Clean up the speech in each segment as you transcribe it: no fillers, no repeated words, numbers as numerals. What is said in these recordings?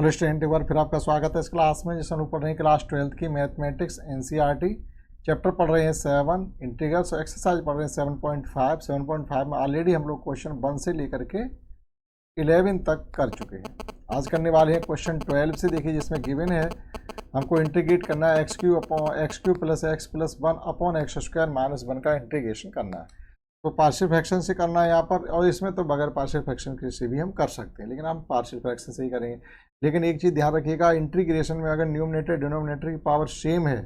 Hello student, एक बार फिर आपका स्वागत है इस क्लास में, जिसमें हम पढ़ रहे हैं क्लास 12th की मैथमेटिक्स एनसीईआरटी चैप्टर पढ़ रहे हैं 7 इंटीग्रल्स और एक्सरसाइज पढ़ रहे हैं 7.5। 7.5 में ऑलरेडी हम लोग क्वेश्चन 1 से लेकर के 11 तक कर चुके हैं। आज करने वाले हैं क्वेश्चन 12 से। देखिए, जिसमें गिवन है हमको इंटीग्रेट करना है x Q plus x plus 1 upon x square minus 1 का इंटीग्रेशन करना है। तो पार्शियल फ्रैक्शन से करना है यहाँ पर, और इसमें तो बगैर पार्शियल फ्रैक्शन के से भी हम कर सकते हैं, लेकिन हम पार्शियल फ्रैक्शन से ही करेंगे। लेकिन एक चीज़ ध्यान रखिएगा, इंटीग्रेशन में अगर न्यूमरेटर डिनोमिनेटर की पावर सेम है,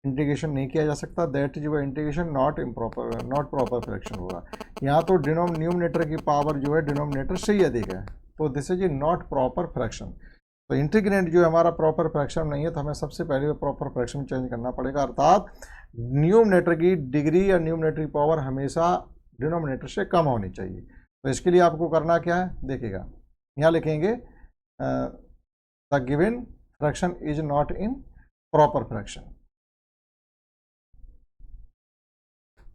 इंटीग्रेशन नहीं किया जा सकता। That is integration not proper fraction होगा। यहाँ तो न्यूमरेटर की पावर जो है डिनोमिनेटर से ही अधिक है, तो this is a not proper fraction. तो इंटीग्रेंट जो हमारा प्रॉपर फ्रैक्शन नहीं है, तो हमें सबसे पहले प्रॉपर फ्रैक्शन चेंज करना पड़ेगा, अर्थात न्यूमरेटर की डिग्री या न्यूमरेटर की पावर हमेशा डिनोमिनेटर से कम होनी चाहिए। तो इसके लिए आपको करना क्या है, देखिएगा यहाँ लिखेंगे the given fraction is not in proper fraction.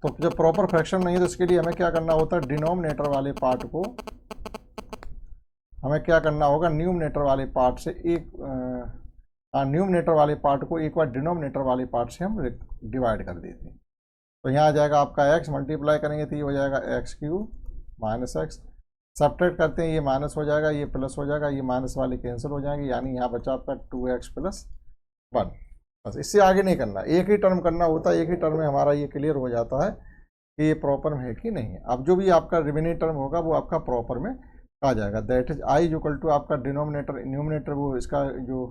तो जब प्रॉपर फ्रैक्शन नहीं है, तो इसके लिए हमें क्या करना होता है, डिनोमिनेटर वाले पार्ट को हमें क्या करना होगा, न्यूमरेटर वाले पार्ट से न्यूमरेटर वाले पार्ट को एक बार डिनोमिनेटर वाले पार्ट से हम डिवाइड कर देते हैं। तो यहाँ आ जाएगा आपका x, मल्टीप्लाई करेंगे तो ये हो जाएगा x cube minus x, subtract करते हैं ये माइनस हो जाएगा, ये प्लस हो जाएगा, ये माइनस वाले कैंसिल हो जाएंगे, यानी यहाँ बचा आपका 2x प्लस 1। बस, इससे आगे नहीं करना, एक ही टर्म करना होता है। एक ही टर्म में हमारा ये क्लियर हो जाता है कि ये प्रॉपर में है कि नहीं है। अब जो भी आपका रिमेनिंग टर्म होगा वो आपका प्रॉपर में आ जाएगा। That is I equal to आपका डिनोमिनेटर न्यूमिनेटर, वो इसका जो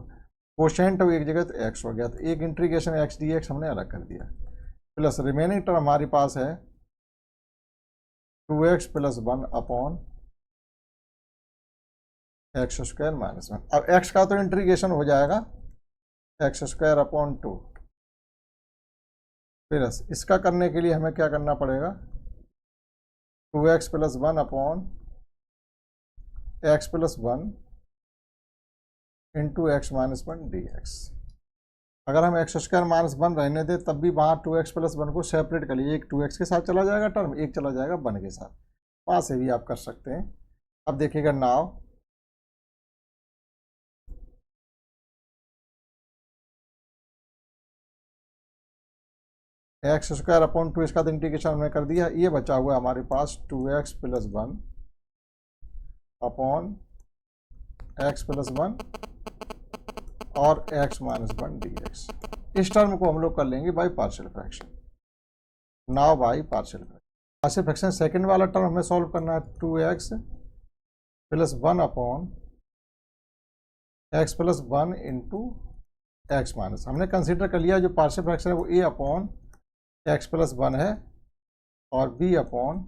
कोशेंट है वो एक जगह तो एक्स हो गया, तो एक इंटीग्रेशन एक्स डी एक्स हमने अलग कर दिया, प्लस रिमेनिंग टर्म हमारे पास है 2x plus 1 upon x square minus 1। अब x का तो इंटीग्रेशन हो जाएगा एक्स स्क्वायर अपॉन 2, प्लस इसका करने के लिए हमें क्या करना पड़ेगा, 2x plus 1 upon x plus 1 into x minus 1 D x. अगर हम एक्स स्क्वायर माइनस 1 रहने दें तब भी वहाँ 2x प्लस 1 को सेपरेट कर लीजिए, एक 2x के साथ चला जाएगा टर्म, एक चला जाएगा 1 के साथ, वहाँ से भी आप कर सकते हैं। अब देखिएगा, नाव एक्स स्क्वायर अपॉन 2 इसका इंटीग्रेशन हमने कर दिया, ये बचा हुआ है हमारे पास 2x plus 1 upon x plus 1 और x माइनस 1 डी एक्स। इस टर्म को हम लोग कर लेंगे by partial fraction, now by partial fraction. Second वाला टर्म हमें सॉल्व करना है, 2x plus 1 upon x plus 1 into x minus, हमने कंसीडर कर लिया जो पार्शियल फ्रैक्शन है वो a अपॉन एक्स प्लस 1 है और b अपॉन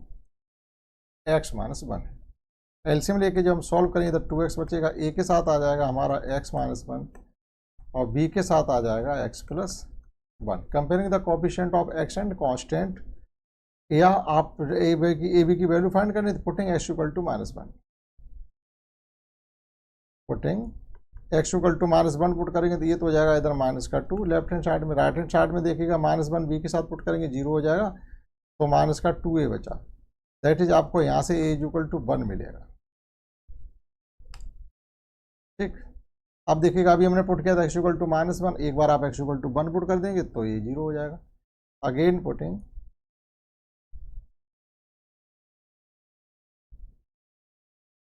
एक्स माइनस 1 है। एलसीएम लेके जब हम सॉल्व करेंगे तो 2x बचेगा, a के साथ आ जाएगा हमारा x माइनस 1 और b के साथ आ जाएगा x plus 1। Comparing the coefficient of x and constant, या आप ए बी की वैल्यू फाइंड करनी, तो putting x equal to minus 1, putting x equal to minus 1 put करेंगे तो ये तो हो जाएगा इधर माइनस का 2 लेफ्ट हैंड साइड में। राइट हैंड साइड में देखिएगा माइनस 1 b के साथ पुट करेंगे 0 हो जाएगा, तो माइनस का 2a बचा। दैट इज आपको यहाँ से a इक्वल टू 1 मिलेगा। ठीक, अब देखिएगा अभी हमने पुट किया था x इक्वल टू माइनस 1, एक बार आप x इक्वल टू 1 पुट कर देंगे तो ये 0 हो जाएगा। Again putting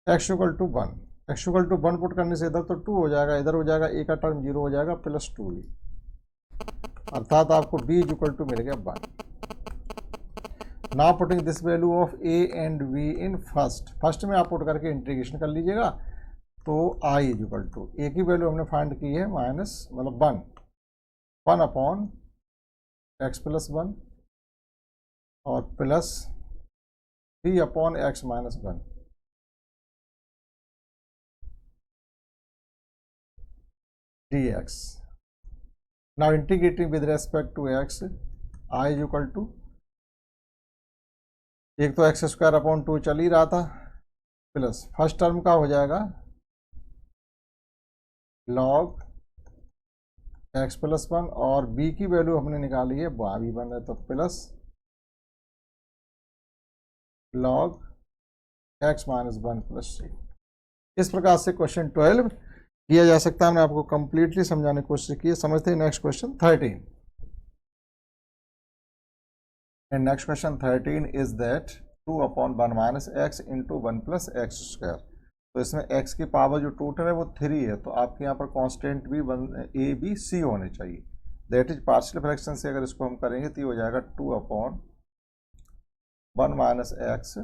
x equal to 1, x equal to 1 put करने से इधर तो 2 हो जाएगा, इधर हो जाएगा a का टर्म 0 हो जाएगा प्लस 2b, अर्थात आपको b इक्वल टू मिल गया 1। Now putting this value of a and b in first में आप पुट करके इंटीग्रेशन कर लीजिएगा, तो i इक्वल टू a की वैल्यू हमने फाइंड की है माइनस मतलब 1 अपॉन एक्स प्लस 1 और plus 3 upon x minus 1 dx। Now integrating with respect to x, i equal to, एक तो एक्स स्क्वायर अपॉन 2 चल ही रहा था, प्लस फर्स्ट टर्म का हो जाएगा लॉग एक्स प्लस 1 और b की वैल्यू हमने निकाली है, वहाँ भी 1 है, तो plus log x minus 1 plus 3। इस प्रकार से क्वेश्चन 12 किया जा सकता है। हमने आपको कंप्लीटली समझाने की कोशिश की है। समझते हैं next question 13। And next question 13 is that 2/1 minus x into 1 plus x square. तो इसमें x की पावर जो टोटल है वो 3 है, तो आपके यहाँ पर कांस्टेंट भी a b c होने चाहिए। दैट इज पार्शियल फ्रैक्शन से अगर इसको हम करेंगे तो ये हो जाएगा 2/1 minus x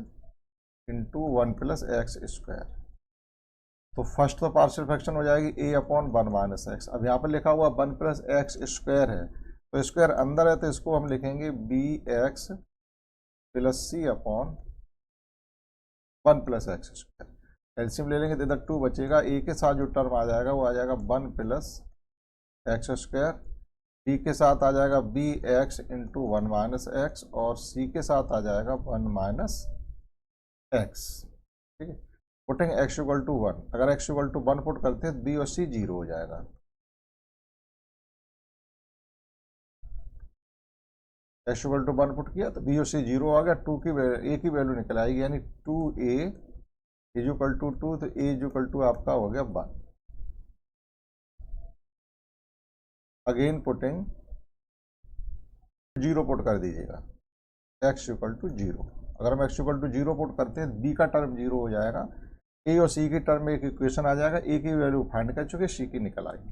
into 1 plus x square. तो फर्स्ट तो पार्शियल फ्रैक्शन हो जाएगी a/1 माइनस एक्स। अब यहाँ पर लिखा हुआ 1 प्लस एक्स स्क्वायर है, तो स्क्वायर अंदर है तो इसको हम लिखेंगे bx plus c upon 1 plus x square. LCM ले लेंगे तो इधर 2 बचेगा। a के साथ जो टर्म आ जाएगा वो आ जाएगा 1 प्लस एक्स स्क्वायर, b के साथ आ जाएगा bx इंटू 1 माइनस एक्स, और c के साथ आ जाएगा 1 माइनस एक्स। ठीक है, पुटिंग x इक्वल टू 1, अगर x इक्वल टू 1 पुट करते हैं तो b और c 0 हो जाएगा। x इक्वल टू 1 पुट किया तो b और c 0 आ गया। a की वैल्यू निकल आएगी, यानी 2a इज इक्वल टू 2, तो a इज इक्वल टू आपका हो गया 1। अगेन पुटिंग 0 पुट कर दीजिएगा, x इक्वल टू 0। अगर हम x इक्वल टू 0 पुट करते हैं b का टर्म 0 हो जाएगा, a और c की टर्म में एक इक्वेशन आ जाएगा, a की वैल्यू फाइंड कर चुके, c की निकल आएगी।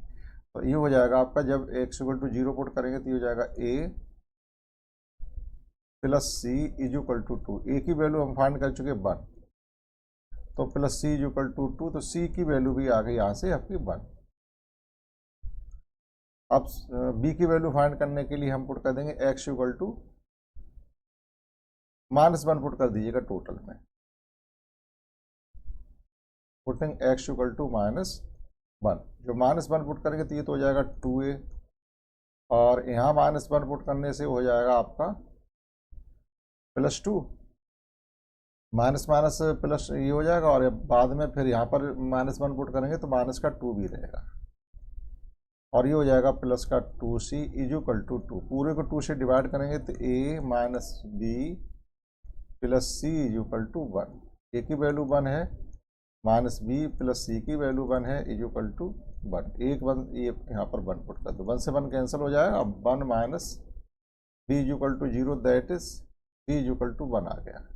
तो ये हो जाएगा आपका, जब x इक्वल टू 0 पुट करेंगे तो ये हो जाएगा a plus c is equal to 2। a की वैल्यू हम फाइंड कर चुके 1, तो plus c is equal to 2, तो c की वैल्यू भी आ गई यहाँ से आपकी 1। अब b की वैल्यू फाइंड करने के लिए हम पुट कर देंगे x इक्वल टू -1 पुट कर दीजिएगा टोटल में, पुटिंग x इक्वल टू -1। जो -1 पुट करेंगे तो ये तो हो जाएगा 2a, और यहाँ -1 पुट करने से हो जाएगा आपका +2, माइनस माइनस प्लस ये हो जाएगा, और बाद में फिर यहाँ पर -1 पुट करेंगे तो माइनस का 2 भी रहेगा, और ये हो जाएगा प्लस का 2c इज इक्वल टू 2। पूरे को 2 से डिवाइड करेंगे तो a minus b plus c is equal to 1। a की वैल्यू 1 है, माइनस b प्लस c की वैल्यू 1 है, इज इक्वल टू 1। एक 1 ये यहाँ पर 1 पुट कर दो, 1 से 1 कैंसिल हो जाएगा। 1 minus b is equal to 0, that is b is equal to 1 आ गया।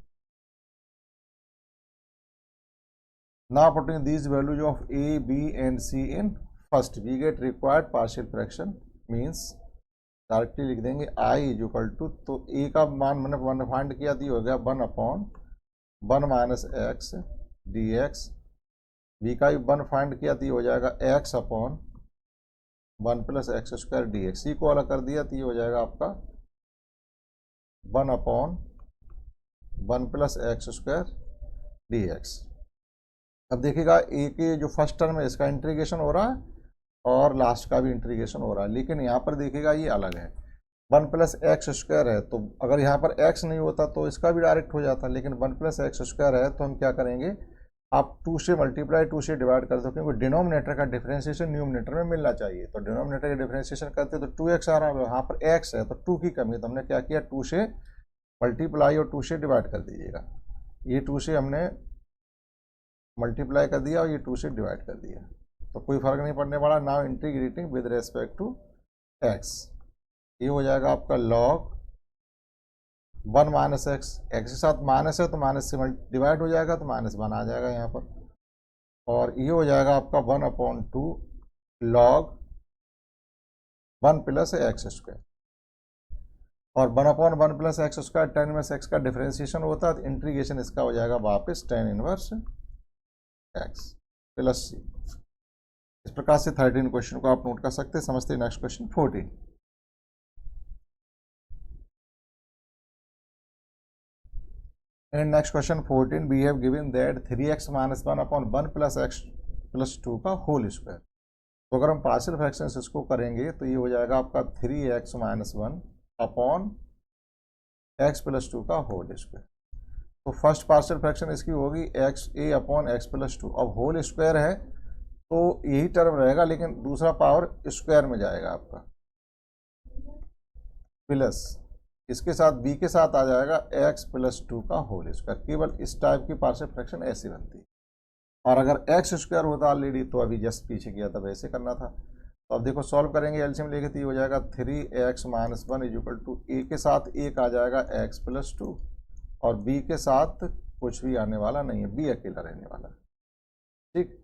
Now putting these values of a, b and c in first, we get required partial fraction, means directly लिख देंगे i is equal to, तो a का मान मैंने 1 find किया तो हो गया 1/1 minus x D x. b का भी 1 फाइंड किया तो हो जाएगा x/1 plus x square D x. c को अलग कर दिया तो ये हो जाएगा आपका 1/1 plus x square D x. अब देखिएगा ए के जो फर्स्ट टर्म है इसका इंटीग्रेशन हो रहा है और लास्ट का भी इंटीग्रेशन हो रहा है, लेकिन यहाँ पर देखिएगा ये अलग है। 1 प्लस एक्स स्क्वायर है, तो अगर यहाँ पर x नहीं होता तो इसका भी डायरेक्ट हो जाता, लेकिन 1 प्लस एक्स स्क्वायर है तो हम क्या करेंगे, आप 2 से मल्टीप्लाई 2 से डिवाइड कर दो, क्योंकि डिनोमिनेटर का डिफरेंशिएशन न्यूमिनेटर में मिलना चाहिए। तो डिनोमिनेटर का डिफरेंशिएशन करते तो 2x आ रहा है, यहाँ पर x है तो 2 की कमी, तो हमने क्या किया 2 से मल्टीप्लाई और 2 से डिवाइड कर दीजिएगा। ये 2 से हमने मल्टीप्लाई कर दिया और ये 2 से डिवाइड कर दिया, तो कोई फर्क नहीं पड़ने वाला। Now integrating with respect to x, ये हो जाएगा आपका log 1 माइनस एक्स, एक्स के साथ माइनस है तो माइनस से डिवाइड हो जाएगा तो -1 आ जाएगा यहाँ पर, और ये हो जाएगा आपका 1/2 log 1 प्लस एक्स स्क्वायर, और 1/1 plus x square tan inverse x का डिफरेंशिएशन होता है, तो इंटीग्रेशन इसका हो जाएगा वापस tan inverse x plus c। इस प्रकार से 13 क्वेश्चन को आप नोट कर सकते हैं। समझते हैं next question 14। And next question 14, we have given that 3x minus 1/1 plus x plus 2 का होल स्क्वायर। तो अगर हम पार्शियल फ्रैक्शन इसको करेंगे तो ये हो जाएगा आपका 3x minus 1 upon x plus 2 का होल स्क्वायर। तो फर्स्ट पार्शियल फ्रैक्शन इसकी होगी a अपॉन एक्स प्लस 2। अब होल स्क्वायर है तो यही टर्म रहेगा, लेकिन दूसरा पावर स्क्वायर में जाएगा आपका, प्लस इसके साथ b के साथ आ जाएगा x प्लस 2 का होल स्क्वायर। केवल इस टाइप की पार्शियल फ्रैक्शन ऐसी बनती है। और अगर एक्स स्क्वायर होता ऑलरेडी तो अभी जस्ट पीछे किया था वैसे करना था। तो अब देखो सॉल्व करेंगे, एलसीएम लेके तो ये हो जाएगा 3x-1 इक्वल टू ए के साथ एक आ जाएगा x+2 और बी के साथ कुछ भी आने वाला नहीं है, बी अकेला रहने वाला है। ठीक,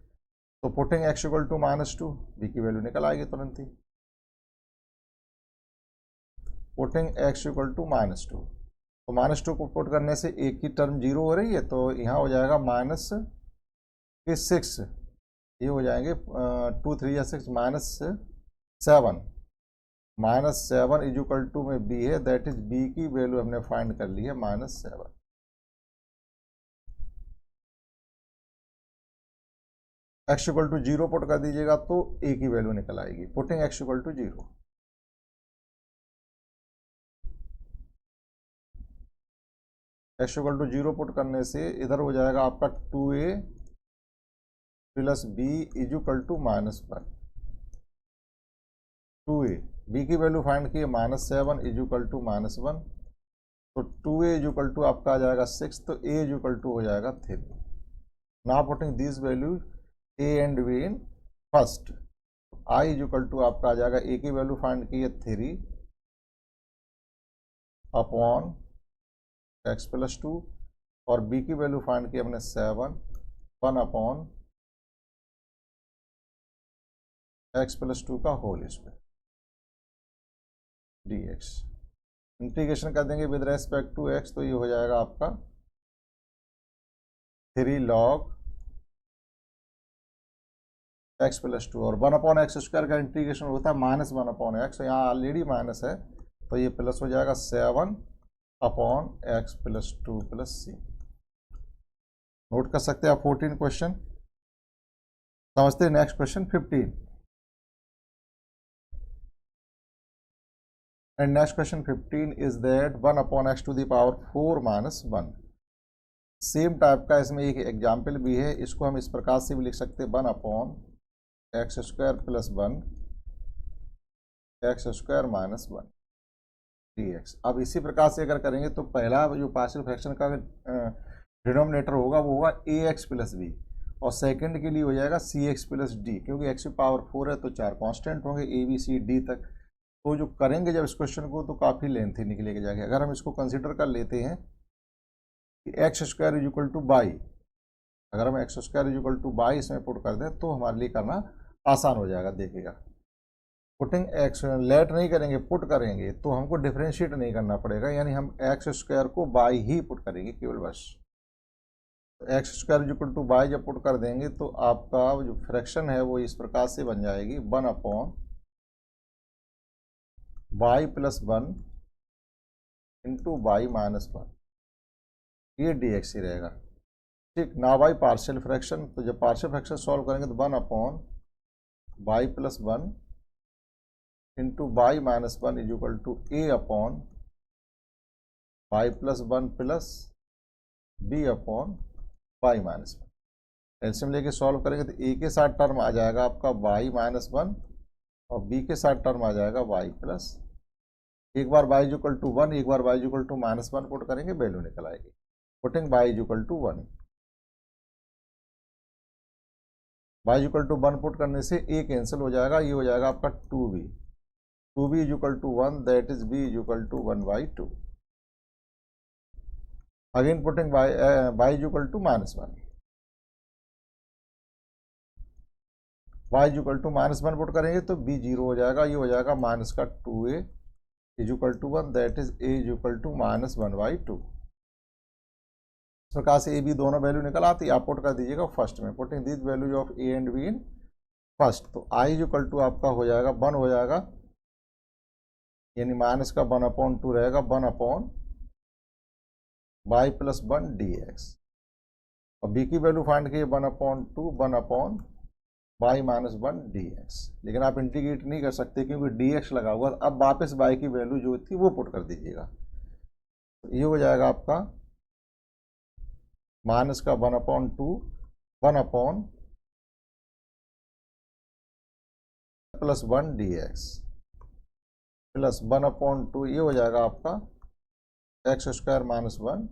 तो putting x equal to -2, b की वैल्यू निकल आएगी तुरंत ही। पुटिंग x इक्वल टू -2, तो -2 को पुट करने से एक की टर्म 0 हो रही है, तो यहाँ हो जाएगा -6, ये हो जाएंगे 2 3 या 6 -7, -7 इज इक्वल टू में बी है, दैट इज बी की वैल्यू हमने फाइंड कर ली है -7। x इक्वल टू 0 पुट कर दीजिएगा तो a की वैल्यू निकल आएगी। Putting x equal to 0, x equal to 0 put करने से इधर हो जाएगा आपका 2a plus b is equal to -1। 2a, b की वैल्यू फाइंड की -7 इज इक्वल टू -1, तो 2a इज इक्वल टू आपका आ जाएगा 6, तो a इज इक्वल टू हो जाएगा 3। Now putting this value a and b in first, i is equal to आपका आ जाएगा a की वैल्यू फाइंड की है 3 अपॉन x+2 और b की वैल्यू फाइंड की हमने 7 1 अपॉन x+2 का होल स्क्वायर dx। इंटीग्रेशन कर देंगे विद रेस्पेक्ट टू x, तो ये हो जाएगा आपका 3 log x+2 और 1 अपॉन एक्स स्क्वायर का इंटीग्रेशन होता है -1 अपॉन एक्स, यहाँ ऑलरेडी माइनस है तो ये प्लस हो जाएगा 7 upon x+2 plus c। Note कर सकते हैं आप 14 क्वेश्चन। समझते हैं next question 15। And next question 15 is that 1 upon x to the power 4 minus 1। Same type का इसमें एक एग्जाम्पल भी है, इसको हम इस प्रकार से भी लिख सकते हैं 1 upon x square plus 1 x square minus 1 dx। अब इसी प्रकार से अगर करेंगे तो पहला जो पार्शियल फ्रैक्शन का डिनोमिनेटर होगा वो होगा ax प्लस बी और सेकंड के लिए हो जाएगा cx प्लस डी, क्योंकि x की पावर 4 है तो 4 कांस्टेंट होंगे a b c d तक। तो जो करेंगे जब इस क्वेश्चन को तो काफ़ी लेंथी निकलेगा जाके। अगर हम इसको कंसिडर कर लेते हैं कि x square is equal two by, अगर हम x square is equal two by इसमें पुट कर दें तो हमारे लिए करना आसान हो जाएगा। देखिएगा पुटिंग एक्स, लेट नहीं करेंगे पुट करेंगे तो हमको डिफ्रेंशिएट नहीं करना पड़ेगा, यानी हम एक्स स्क्वायर को बाई ही पुट करेंगे केवल बस। X square is equal two by जब पुट कर देंगे तो आपका जो फ्रैक्शन है वो इस प्रकार से बन जाएगी 1 upon y plus 1 into y minus 1, ये dx ही रहेगा। ठीक ना बाई पार्शियल फ्रैक्शन, तो जब पार्शियल फ्रैक्शन सॉल्व करेंगे तो 1 upon y plus 1 into y minus 1 is equal to a upon y plus 1 plus b upon y minus 1। LCM लेके solve करेंगे तो a के साथ टर्म आ जाएगा आपका बाई माइनस 1 और b के साथ टर्म आ जाएगा बाई प्लस, एक बार बाई इज इक्वल टू 1 एक बार y is equal to minus 1 put करेंगे वैल्यू निकल आएगी। Putting y is equal to 1, y is equal to 1 put करने से a कैंसिल हो जाएगा, ये हो जाएगा आपका 2b is equal to 1 that is b is equal to 1/2। Again putting y is equal to -1, y is equal to -1 put करेंगे तो b 0 हो जाएगा, ये हो जाएगा माइनस का 2a is equal to 1 that is a is equal to -1/2। इस प्रकार से a b दोनों वैल्यू निकल आती है, आप पुट कर दीजिएगा फर्स्ट में। Putting this value of a and b in first, तो i इज इक्वल टू आपका हो जाएगा 1 हो जाएगा, यानी माइनस का 1/2 रहेगा 1 अपॉन बाई प्लस 1 dx और b की वैल्यू फाइंड की 1/2 1 अपॉन बाई माइनस 1 dx। लेकिन आप इंटीग्रेट नहीं कर सकते क्योंकि dx लगा हुआ। अब वापस बाई की वैल्यू जो थी वो पुट कर दीजिएगा, तो ये हो जाएगा आपका माइनस का 1/2 1 अपॉन प्लस 1 dx प्लस 1/2, ये हो जाएगा आपका एक्स स्क्वायर माइनस 1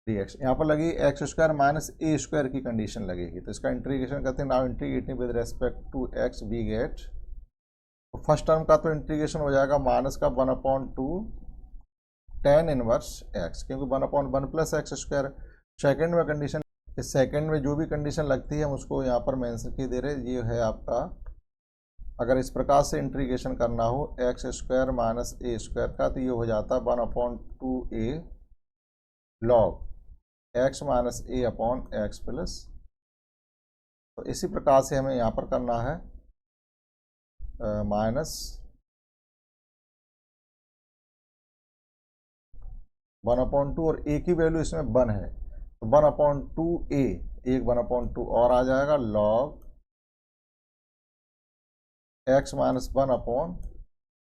3x, यहाँ पर लगी x square minus a square की कंडीशन लगेगी, तो इसका इंटीग्रेशन करते हैं। Now integrating with respect to x we get, तो फर्स्ट टर्म का तो इंटीग्रेशन हो जाएगा माइनस का 1/2 tan इनवर्स एक्स, क्योंकि 1/1 प्लस एक्स स्क्वायर। सेकेंड में कंडीशन, इस सेकेंड में जो भी कंडीशन लगती है हम उसको यहाँ पर मेंशन की दे रहे, ये है आपका, अगर इस प्रकार से इंटीग्रेशन करना हो x square minus a square का, तो ये हो जाता है 1/2a लॉग एक्स माइनस ए अपॉन एक्स प्लस। तो इसी प्रकार से हमें यहाँ पर करना है माइनस 1/2, और ए की वैल्यू इसमें 1 है, तो 1/2a, एक 1/2 और आ जाएगा log x minus 1 upon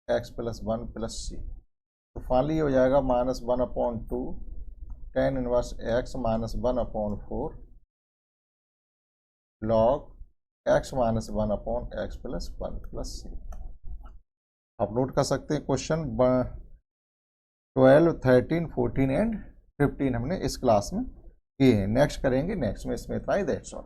x plus 1 plus C. तो फाइनली हो जाएगा minus 1/2 tan inverse x minus 1/4 log x minus 1 upon x plus 1 plus C. आप नोट कर सकते हैं क्वेश्चन 12, 13, 14 एंड 15 हमने इस क्लास में किए हैं। नेक्स्ट करेंगे, नेक्स्ट में इसमें इतना ही, दैट्स ऑल।